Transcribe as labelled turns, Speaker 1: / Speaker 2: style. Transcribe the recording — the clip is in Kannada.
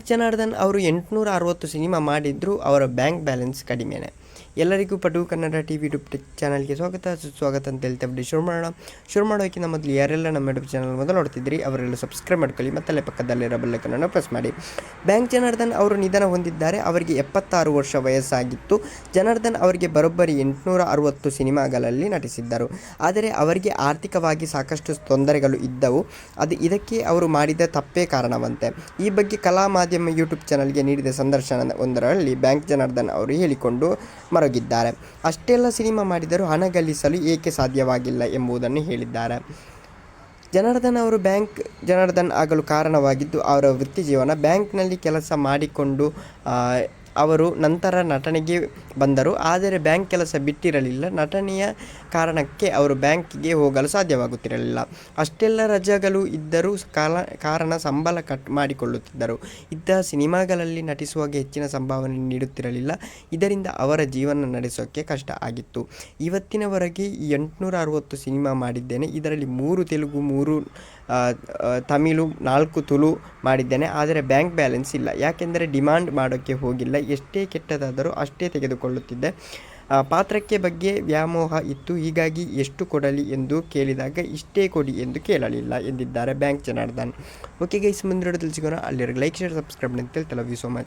Speaker 1: ಬ್ಯಾಂಕ್ ಜನಾರ್ದನ್ ಅವರು 860 ಸಿನಿಮಾ ಮಾಡಿದ್ರು, ಅವರ ಬ್ಯಾಂಕ್ ಬ್ಯಾಲೆನ್ಸ್ ಕಡಿಮೆನೆ. ಎಲ್ಲರಿಗೂ ಪಟು ಕನ್ನಡ ಟಿವಿ ಯೂಟ್ಯೂಬ್ ಚಾನಲ್ಗೆ ಸುಸ್ವಾಗತ ಅಂತ ಹೇಳ್ತಾ ಬಿಡಿ ಶುರು ಮಾಡೋಕ್ಕಿಂತ ಮೊದಲು ಯಾರೆಲ್ಲ ನಮ್ಮ ಯೂಟ್ಯೂಬ್ ಚಾನಲ್ ಮೊದಲು ನೋಡ್ತಿದ್ರಿ ಅವರೆಲ್ಲ ಸಬ್ಸ್ಕ್ರೈಬ್ ಮಾಡ್ಕೊಳ್ಳಿ, ಮತ್ತಲ್ಲೇ ಪಕ್ಕದಲ್ಲಿರೋ ಬೆಲ್ಲೈಕನ್ ಪ್ರೆಸ್ ಮಾಡಿ. ಬ್ಯಾಂಕ್ ಜನಾರ್ದನ್ ಅವರು ನಿಧನ ಹೊಂದಿದ್ದಾರೆ. ಅವರಿಗೆ 76 ವರ್ಷ ವಯಸ್ಸಾಗಿತ್ತು. ಜನಾರ್ದನ್ ಅವರಿಗೆ ಬರೋಬ್ಬರಿ 860 ಸಿನಿಮಾಗಳಲ್ಲಿ ನಟಿಸಿದ್ದರು. ಆದರೆ ಅವರಿಗೆ ಆರ್ಥಿಕವಾಗಿ ಸಾಕಷ್ಟು ತೊಂದರೆಗಳು ಇದ್ದವು. ಇದಕ್ಕೆ ಅವರು ಮಾಡಿದ ತಪ್ಪೇ ಕಾರಣವಂತೆ. ಈ ಬಗ್ಗೆ ಕಲಾ ಮಾಧ್ಯಮ ಯೂಟ್ಯೂಬ್ ಚಾನಲ್ಗೆ ನೀಡಿದ ಸಂದರ್ಶನ ಒಂದರಲ್ಲಿ ಬ್ಯಾಂಕ್ ಜನಾರ್ದನ್ ಅವರು ಹೇಳಿಕೊಂಡು ಮರಗಿದ್ದಾರೆ. ಅಷ್ಟೆಲ್ಲ ಸಿನಿಮಾ ಮಾಡಿದರೂ ಹಣ ಗಳಿಸಲು ಏಕೆ ಸಾಧ್ಯವಾಗಿಲ್ಲ ಎಂಬುದನ್ನು ಹೇಳಿದ್ದಾರೆ. ಜನಾರ್ದನ್ ಅವರು ಬ್ಯಾಂಕ್ ಜನಾರ್ದನ್ ಆಗಲು ಕಾರಣವಾಗಿದ್ದು ಅವರ ವೃತ್ತಿ ಜೀವನ. ಬ್ಯಾಂಕ್ನಲ್ಲಿ ಕೆಲಸ ಮಾಡಿಕೊಂಡು ಅವರು ನಂತರ ನಟನೆಗೆ ಬಂದರು. ಆದರೆ ಬ್ಯಾಂಕ್ ಕೆಲಸ ಬಿಟ್ಟಿರಲಿಲ್ಲ. ನಟನೆಯ ಕಾರಣಕ್ಕೆ ಅವರು ಬ್ಯಾಂಕಿಗೆ ಹೋಗಲು ಸಾಧ್ಯವಾಗುತ್ತಿರಲಿಲ್ಲ. ಅಷ್ಟೆಲ್ಲ ರಜೆಗಳು ಇದ್ದರೂ ಕಾರಣ ಸಂಬಳ ಕಟ್ ಮಾಡಿಕೊಳ್ಳುತ್ತಿದ್ದರು. ಇದ್ದ ಸಿನಿಮಾಗಳಲ್ಲಿ ನಟಿಸುವಾಗ ಹೆಚ್ಚಿನ ಸಂಭಾವನೆ ನೀಡುತ್ತಿರಲಿಲ್ಲ. ಇದರಿಂದ ಅವರ ಜೀವನ ನಡೆಸೋಕ್ಕೆ ಕಷ್ಟ ಆಗಿತ್ತು. ಇವತ್ತಿನವರೆಗೆ 860 ಸಿನಿಮಾ ಮಾಡಿದ್ದೇನೆ. ಇದರಲ್ಲಿ 3 ತೆಲುಗು, 3 ತಮಿಳು, 4 ತುಳು ಮಾಡಿದ್ದೇನೆ. ಆದರೆ ಬ್ಯಾಂಕ್ ಬ್ಯಾಲೆನ್ಸ್ ಇಲ್ಲ. ಯಾಕೆಂದರೆ ಡಿಮಾಂಡ್ ಮಾಡೋಕ್ಕೆ ಹೋಗಿಲ್ಲ. ಎಷ್ಟೇ ಕೆಟ್ಟದಾದರೂ ಅಷ್ಟೇ ತೆಗೆದುಕೊಳ್ಳುತ್ತಿದ್ದೆ. ಪಾತ್ರಕ್ಕೆ ಬಗ್ಗೆ ವ್ಯಾಮೋಹ ಇತ್ತು. ಹೀಗಾಗಿ ಎಷ್ಟು ಕೊಡಲಿ ಎಂದು ಕೇಳಿದಾಗ ಇಷ್ಟೇ ಕೊಡಿ ಎಂದು ಕೇಳಲಿಲ್ಲ ಎಂದಿದ್ದಾರೆ ಬ್ಯಾಂಕ್ ಜನಾರ್ದನ್. ಓಕೆ ಗೈಸ್, ಮುಂದೆ ಸಿಗೋಣ. ಅಲ್ಲಿವರೆಗೆ ಲೈಕ್, ಶೇರ್, ಸಬ್ಸ್ಕ್ರೈಬ್ ಅಂತ ಹೇಳ್ತಾ ಲವ್ ಯು ಸೋ ಮಚ್.